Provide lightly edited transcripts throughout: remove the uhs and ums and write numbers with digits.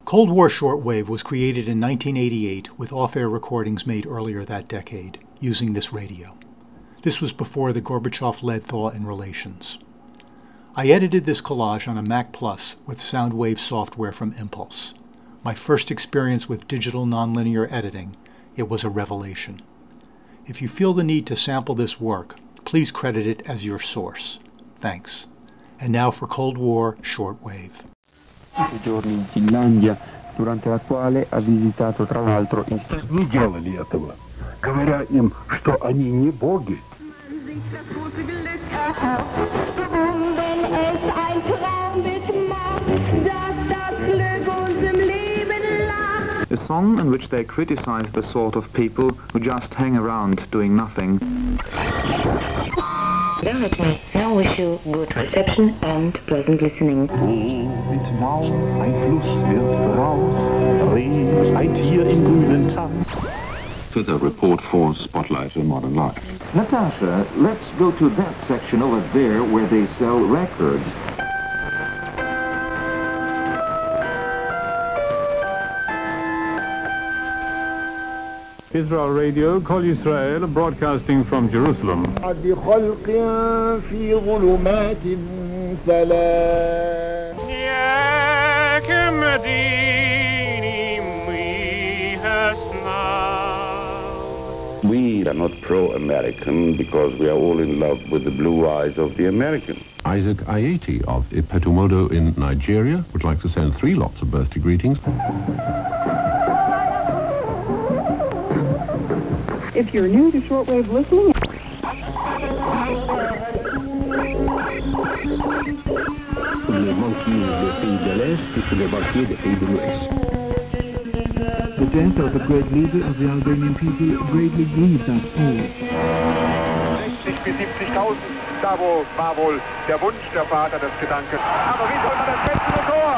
Cold War Shortwave was created in 1988 with off-air recordings made earlier that decade, using this radio. This was before the Gorbachev-led thaw in relations. I edited this collage on a Mac Plus with Soundwave software from Impulse. My first experience with digital nonlinear editing, it was a revelation. If you feel the need to sample this work, please credit it as your source. Thanks. And now for Cold War Shortwave. Giorni in Finlandia, durante la quale ha visitato tra l'altro не делали этого, говоря им, что они не боги. A song in which they criticize the sort of people who just hang around doing nothing. Now wish you good reception and pleasant listening. Mit Mau, ein Fluss wird voraus, Reh, ein Tier im grünen Tanz. Further report for Spotlight in Modern Life. Natasha, let's go to that section over there where they sell records. Israel Radio, Kol Yisrael, broadcasting from Jerusalem. We are not pro-American because we are all in love with the blue eyes of the American. Isaac Ayeti of Ipetumodo in Nigeria would like to send 3 lots of birthday greetings. If you're new to shortwave listening, les banquiers des pays de l'Est et les banquiers des pays de l'Ouest. The death of the great leader of the Albanian people greatly grieves us all. 60 bis 70.000, da wo war wohl der Wunsch der Vater des Gedankens. Aber wie soll man das letzte Tor?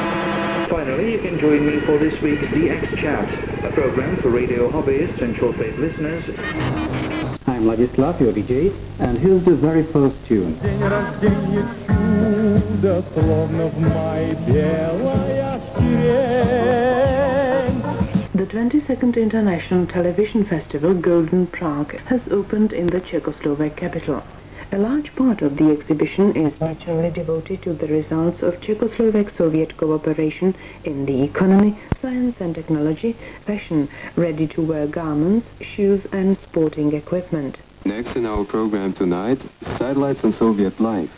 Finally, you can join me for this week's DX Chat, a program for radio hobbyists and shortwave listeners. I'm Vladislav, your DJ, and here's the very first tune. The 22nd International Television Festival, Golden Prague, has opened in the Czechoslovak capital. A large part of the exhibition is naturally devoted to the results of Czechoslovak-Soviet cooperation in the economy, science and technology, fashion, ready-to-wear garments, shoes and sporting equipment. Next in our program tonight, Satellites and Soviet Life.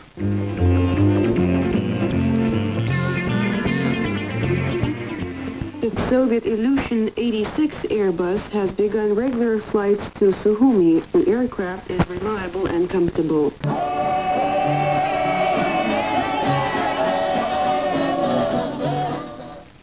The Soviet Ilyushin 86 Airbus has begun regular flights to Sukhumi. The aircraft is reliable and comfortable.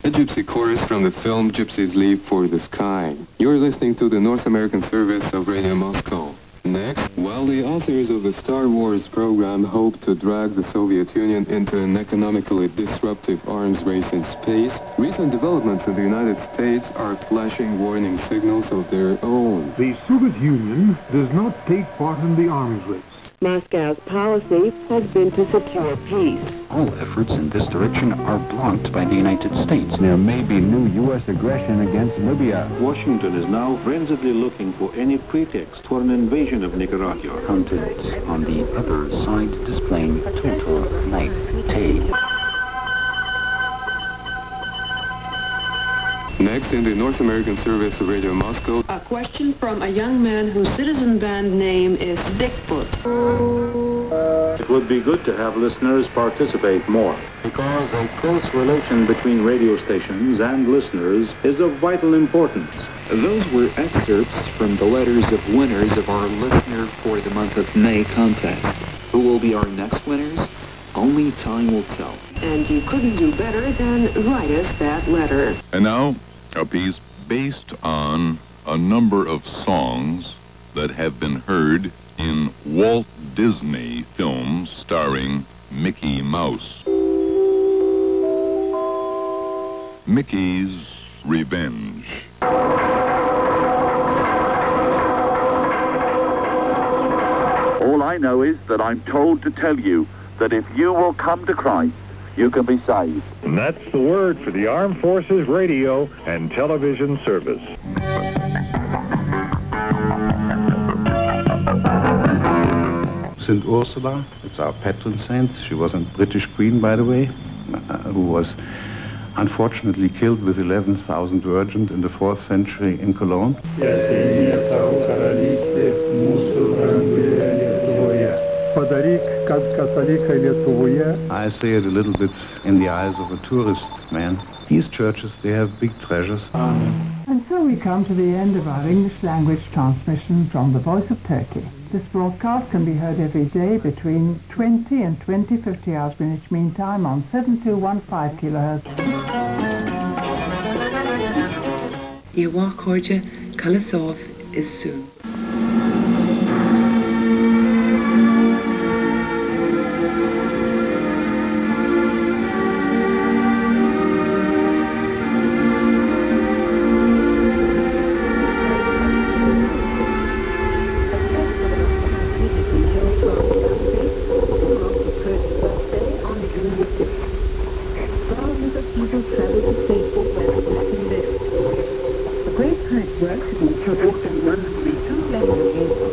A gypsy chorus from the film Gypsies Leap for the Sky. You're listening to the North American service of Radio Moscow. Next, while the authors of the Star Wars program hope to drag the Soviet Union into an economically disruptive arms race in space, recent developments in the United States are flashing warning signals of their own. The Soviet Union does not take part in the arms race. Moscow's policy has been to secure peace. All efforts in this direction are blocked by the United States. There may be new U.S. aggression against Libya. Washington is now frenziedly looking for any pretext for an invasion of Nicaragua. Counted on the other side displaying total naivete. Next in the North American service of Radio Moscow. A question from a young man whose citizen band name is Bigfoot. It would be good to have listeners participate more, because a close relation between radio stations and listeners is of vital importance. Those were excerpts from the letters of winners of our Listener for the Month of May contest. Who will be our next winners? Only time will tell. And you couldn't do better than write us that letter. And now, a piece based on a number of songs that have been heard in Walt Disney films starring Mickey Mouse. Mickey's Revenge. All I know is that I'm told to tell you that if you will come to Christ, you can be saved. And that's the word for the Armed Forces Radio and Television Service. St. Ursula, it's our patron saint. She was a British queen, by the way, who was unfortunately killed with 11,000 virgins in the 4th century in Cologne. I say it a little bit in the eyes of a tourist man. These churches, they have big treasures. And so we come to the end of our English language transmission from the Voice of Turkey. This broadcast can be heard every day between 20 and 2050 hours Greenwich Mean Time on 7215 kHz. Your Korja Kalasov is soon. Works have been produced in 102 languages